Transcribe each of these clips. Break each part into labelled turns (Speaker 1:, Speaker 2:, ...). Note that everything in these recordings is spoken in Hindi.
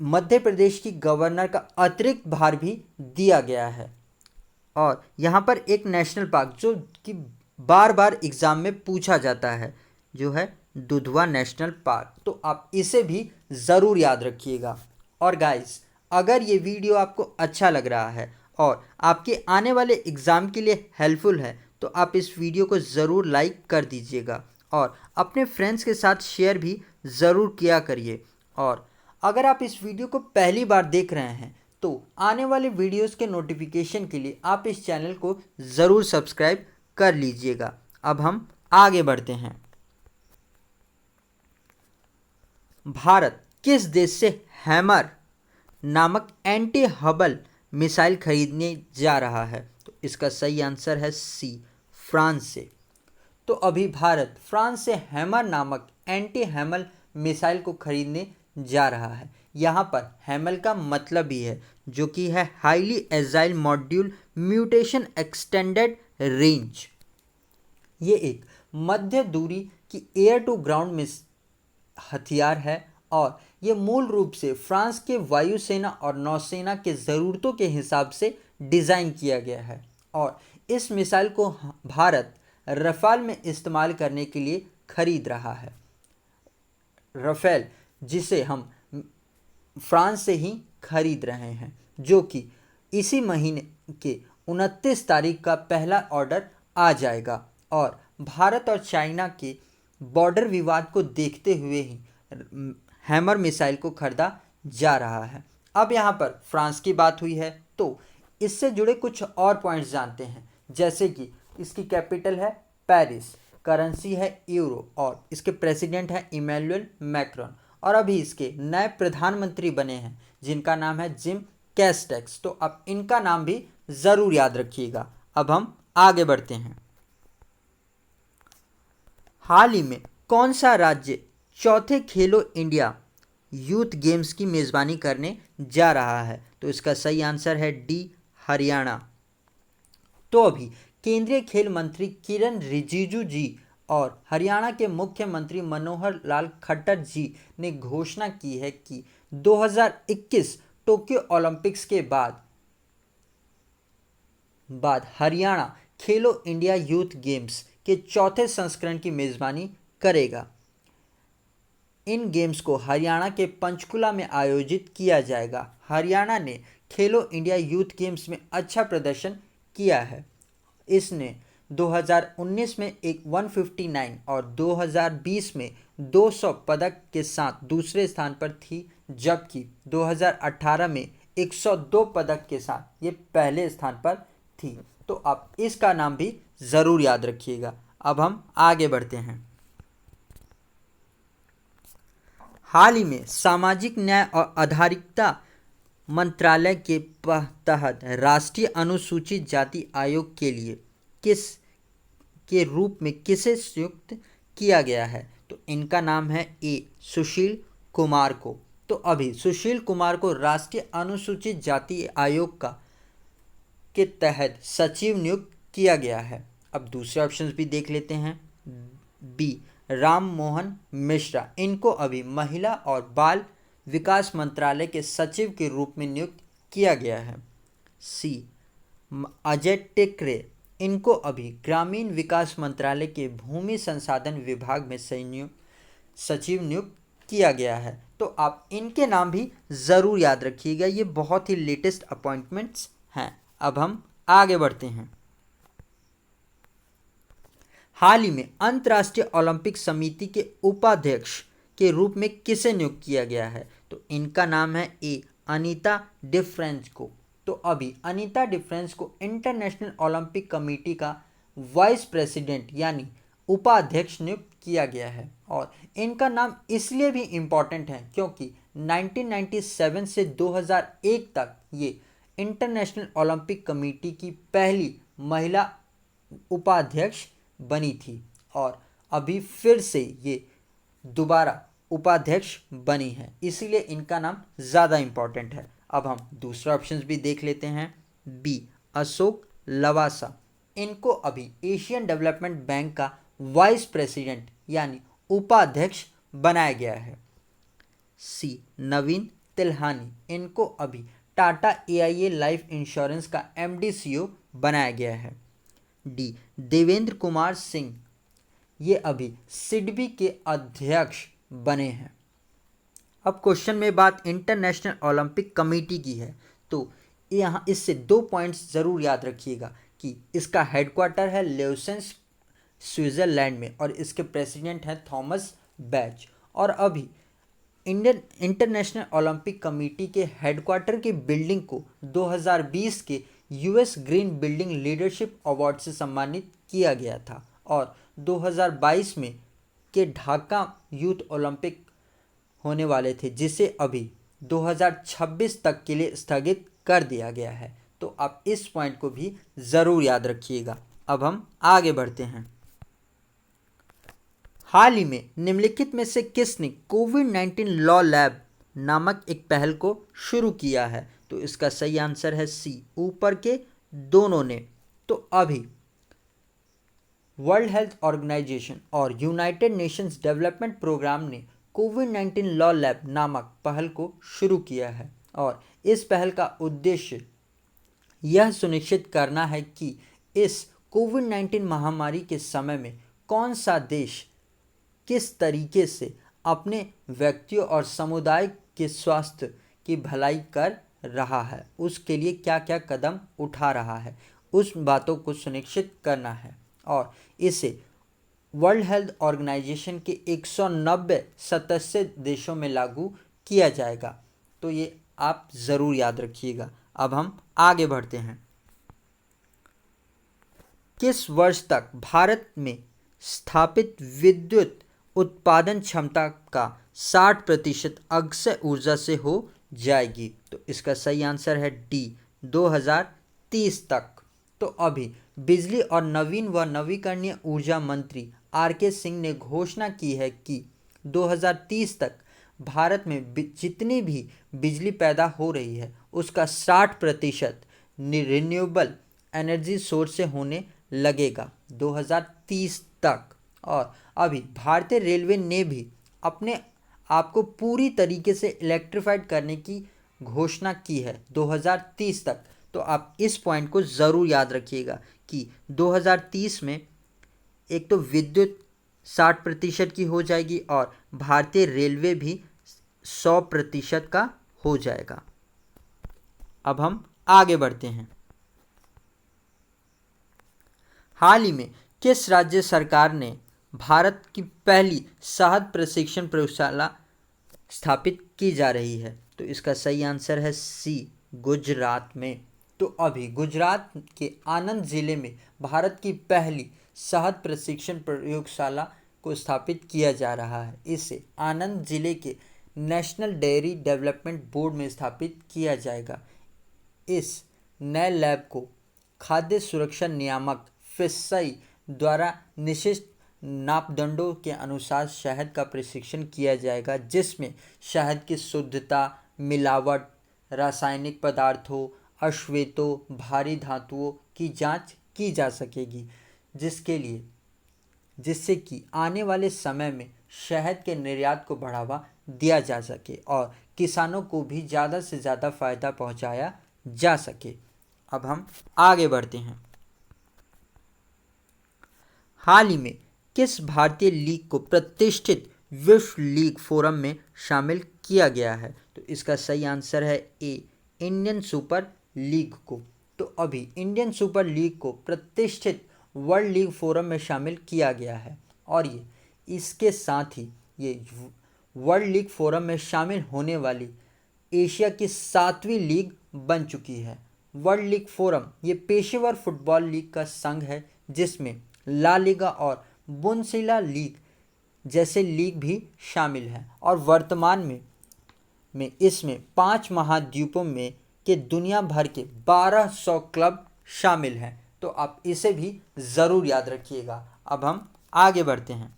Speaker 1: मध्य प्रदेश की गवर्नर का अतिरिक्त भार भी दिया गया है। और यहाँ पर एक नेशनल पार्क जो कि बार बार एग्ज़ाम में पूछा जाता है, जो है दुधवा नेशनल पार्क, तो आप इसे भी ज़रूर याद रखिएगा। और गाइस, अगर ये वीडियो आपको अच्छा लग रहा है और आपके आने वाले एग्ज़ाम के लिए हेल्पफुल है तो आप इस वीडियो को ज़रूर लाइक कर दीजिएगा और अपने फ्रेंड्स के साथ शेयर भी ज़रूर किया करिए। और अगर आप इस वीडियो को पहली बार देख रहे हैं तो आने वाले वीडियोस के नोटिफिकेशन के लिए आप इस चैनल को ज़रूर सब्सक्राइब कर लीजिएगा। अब हम आगे बढ़ते हैं। भारत किस देश से हैमर नामक एंटी हबल मिसाइल खरीदने जा रहा है? तो इसका सही आंसर है सी, फ्रांस से। तो अभी भारत फ्रांस से हैमर नामक एंटी हैमल मिसाइल को खरीदने जा रहा है। यहाँ पर हैमल का मतलब ही है जो कि है highly agile module mutation extended range. ये एक मध्य दूरी की एयर टू ग्राउंड हथियार है और ये मूल रूप से फ्रांस के वायुसेना और नौसेना के ज़रूरतों के हिसाब से डिज़ाइन किया गया है। और इस मिसाइल को भारत रफाल में इस्तेमाल करने के लिए खरीद रहा है। रफेल जिसे हम फ्रांस से ही खरीद रहे हैं, जो कि इसी महीने के 29 तारीख का पहला ऑर्डर आ जाएगा। और भारत और चाइना के बॉर्डर विवाद को देखते हुए ही हैमर मिसाइल को खरीदा जा रहा है। अब यहाँ पर फ्रांस की बात हुई है तो इससे जुड़े कुछ और पॉइंट्स जानते हैं, जैसे कि इसकी कैपिटल है पेरिस, करेंसी है यूरो और इसके प्रेसिडेंट है इमैनुअल मैक्रोन। और अभी इसके नए प्रधानमंत्री बने हैं जिनका नाम है जिम कैस्टेक्स, तो आप इनका नाम भी ज़रूर याद रखिएगा। अब हम आगे बढ़ते हैं। हाल ही में कौन सा राज्य चौथे खेलो इंडिया यूथ गेम्स की मेज़बानी करने जा रहा है? तो इसका सही आंसर है डी, हरियाणा। तो अभी केंद्रीय खेल मंत्री किरण रिजिजू जी और हरियाणा के मुख्यमंत्री मनोहर लाल खट्टर जी ने घोषणा की है कि 2021 टोक्यो ओलंपिक्स के बाद हरियाणा खेलो इंडिया यूथ गेम्स के चौथे संस्करण की मेज़बानी करेगा। इन गेम्स को हरियाणा के पंचकुला में आयोजित किया जाएगा। हरियाणा ने खेलो इंडिया यूथ गेम्स में अच्छा प्रदर्शन किया है। इसने 2019 में एक 159 और 2020 में 200 पदक के साथ दूसरे स्थान पर थी, जबकि 2018 में 102 पदक के साथ ये पहले स्थान पर थी। तो आप इसका नाम भी ज़रूर याद रखिएगा। अब हम आगे बढ़ते हैं। हाल ही में सामाजिक न्याय और आधिकारिता मंत्रालय के तहत राष्ट्रीय अनुसूचित जाति आयोग के लिए किस के रूप में किसे नियुक्त किया गया है? तो इनका नाम है ए, सुशील कुमार को। तो अभी सुशील कुमार को राष्ट्रीय अनुसूचित जाति आयोग के तहत सचिव नियुक्त किया गया है। अब दूसरे ऑप्शंस भी देख लेते हैं। बी, राम मोहन मिश्रा, इनको अभी महिला और बाल विकास मंत्रालय के सचिव के रूप में नियुक्त किया गया है। सी, अजय टिकरे, इनको अभी ग्रामीण विकास मंत्रालय के भूमि संसाधन विभाग में सचिव नियुक्त किया गया है। तो आप इनके नाम भी ज़रूर याद रखिएगा, ये बहुत ही लेटेस्ट अपॉइंटमेंट्स हैं। अब हम आगे बढ़ते हैं। हाल ही में अंतर्राष्ट्रीय ओलंपिक समिति के उपाध्यक्ष के रूप में किसे नियुक्त किया गया है? तो इनका नाम है ए, अनीता डिफरेंस को। तो अभी अनीता डिफरेंस को इंटरनेशनल ओलंपिक कमेटी का वाइस प्रेसिडेंट यानी उपाध्यक्ष नियुक्त किया गया है। और इनका नाम इसलिए भी इम्पॉर्टेंट है क्योंकि 1997 से 2001 तक ये इंटरनेशनल ओलंपिक कमेटी की पहली महिला उपाध्यक्ष बनी थी और अभी फिर से ये दोबारा उपाध्यक्ष बनी है, इसीलिए इनका नाम ज़्यादा इम्पॉर्टेंट है। अब हम दूसरा ऑप्शंस भी देख लेते हैं। बी, अशोक लवासा, इनको अभी एशियन डेवलपमेंट बैंक का वाइस प्रेसिडेंट यानी उपाध्यक्ष बनाया गया है। सी, नवीन तिल्हानी, इनको अभी टाटा AIA लाइफ इंश्योरेंस का MD CEO बनाया गया है। डी देवेंद्र कुमार सिंह, ये अभी सिडबी के अध्यक्ष बने हैं। अब क्वेश्चन में बात इंटरनेशनल ओलंपिक कमेटी की है, तो यहाँ इससे 2 पॉइंट्स ज़रूर याद रखिएगा कि इसका हेडक्वार्टर है ल्यूसेंस स्विट्ज़रलैंड में और इसके प्रेसिडेंट हैं थॉमस बैच। और अभी इंडियन इंटरनेशनल ओलंपिक कमेटी के हेडक्वार्टर की बिल्डिंग को 2020 के US green building leadership award से सम्मानित किया गया था और 2022 में के ढाका यूथ ओलंपिक होने वाले थे, जिसे अभी 2026 तक के लिए स्थगित कर दिया गया है। तो आप इस पॉइंट को भी ज़रूर याद रखिएगा। अब हम आगे बढ़ते हैं। हाल ही में निम्नलिखित में से किसने कोविड-19 लॉ लैब नामक एक पहल को शुरू किया है? तो इसका सही आंसर है सी, ऊपर के दोनों ने। तो अभी वर्ल्ड हेल्थ ऑर्गेनाइजेशन और यूनाइटेड नेशंस डेवलपमेंट प्रोग्राम ने कोविड-19 लॉ लैब नामक पहल को शुरू किया है और इस पहल का उद्देश्य यह सुनिश्चित करना है कि इस कोविड-19 महामारी के समय में कौन सा देश किस तरीके से अपने व्यक्तियों और समुदाय के स्वास्थ्य की भलाई कर रहा है, उसके लिए क्या क्या कदम उठा रहा है, उस बातों को सुनिश्चित करना है। और इसे वर्ल्ड हेल्थ ऑर्गेनाइजेशन के 190 सदस्य देशों में लागू किया जाएगा। तो ये आप ज़रूर याद रखिएगा। अब हम आगे बढ़ते हैं। किस वर्ष तक भारत में स्थापित विद्युत उत्पादन क्षमता का 60% अक्षय ऊर्जा से हो जाएगी? तो इसका सही आंसर है डी, 2030 तक। तो अभी बिजली और नवीन व नवीकरणीय ऊर्जा मंत्री RK सिंह ने घोषणा की है कि 2030 तक भारत में जितनी भी बिजली पैदा हो रही है उसका 60% रिन्यूएबल एनर्जी सोर्स से होने लगेगा 2030 तक। और अभी भारतीय रेलवे ने भी अपने आप को पूरी तरीके से इलेक्ट्रीफाइड करने की घोषणा की है 2030 तक। तो आप इस पॉइंट को ज़रूर याद रखिएगा कि 2030 में एक तो विद्युत 60% की हो जाएगी और भारतीय रेलवे भी 100% का हो जाएगा। अब हम आगे बढ़ते हैं। हाल ही में किस राज्य सरकार ने भारत की पहली शहद प्रशिक्षण प्रयोगशाला स्थापित की जा रही है? तो इसका सही आंसर है सी, गुजरात में। तो अभी गुजरात के आनंद ज़िले में भारत की पहली शहद प्रशिक्षण प्रयोगशाला को स्थापित किया जा रहा है। इसे आनंद ज़िले के नेशनल डेयरी डेवलपमेंट बोर्ड में स्थापित किया जाएगा। इस नए लैब को खाद्य सुरक्षा नियामक FSSAI द्वारा निश्चित मापदंडों के अनुसार शहद का प्रशिक्षण किया जाएगा, जिसमें शहद की शुद्धता, मिलावट, रासायनिक पदार्थों, अश्वेतों, भारी धातुओं की जांच की जा सकेगी, जिससे कि आने वाले समय में शहद के निर्यात को बढ़ावा दिया जा सके और किसानों को भी ज़्यादा से ज़्यादा फ़ायदा पहुंचाया जा सके। अब हम आगे बढ़ते हैं। हाल ही में किस भारतीय लीग को प्रतिष्ठित विश्व लीग फोरम में शामिल किया गया है? तो इसका सही आंसर है ए, इंडियन सुपर लीग को। तो अभी इंडियन सुपर लीग को प्रतिष्ठित वर्ल्ड लीग फोरम में शामिल किया गया है और ये इसके साथ ही ये वर्ल्ड लीग फोरम में शामिल होने वाली एशिया की 7वीं लीग बन चुकी है। वर्ल्ड लीग फोरम ये पेशेवर फुटबॉल लीग का संघ है, जिसमें ला लीगा और बुंदेसलीगा लीग जैसे लीग भी शामिल हैं और वर्तमान में इसमें 5 महाद्वीपों में के दुनिया भर के 1200 क्लब शामिल हैं। तो आप इसे भी ज़रूर याद रखिएगा। अब हम आगे बढ़ते हैं।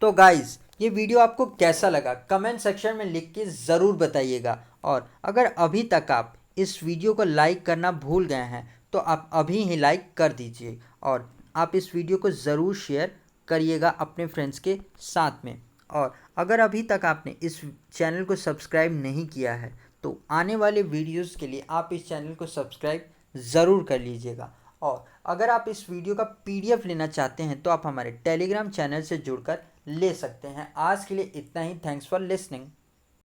Speaker 1: तो गाइज़, ये वीडियो आपको कैसा लगा कमेंट सेक्शन में लिख के ज़रूर बताइएगा। और अगर अभी तक आप इस वीडियो को लाइक करना भूल गए हैं तो आप अभी ही लाइक कर दीजिए और आप इस वीडियो को ज़रूर शेयर करिएगा अपने फ्रेंड्स के साथ में। और अगर अभी तक आपने इस चैनल को सब्सक्राइब नहीं किया है तो आने वाले वीडियोस के लिए आप इस चैनल को सब्सक्राइब ज़रूर कर लीजिएगा। और अगर आप इस वीडियो का पीडीएफ लेना चाहते हैं तो आप हमारे टेलीग्राम चैनल से जुड़कर ले सकते हैं। आज के लिए इतना ही। Thanks for listening.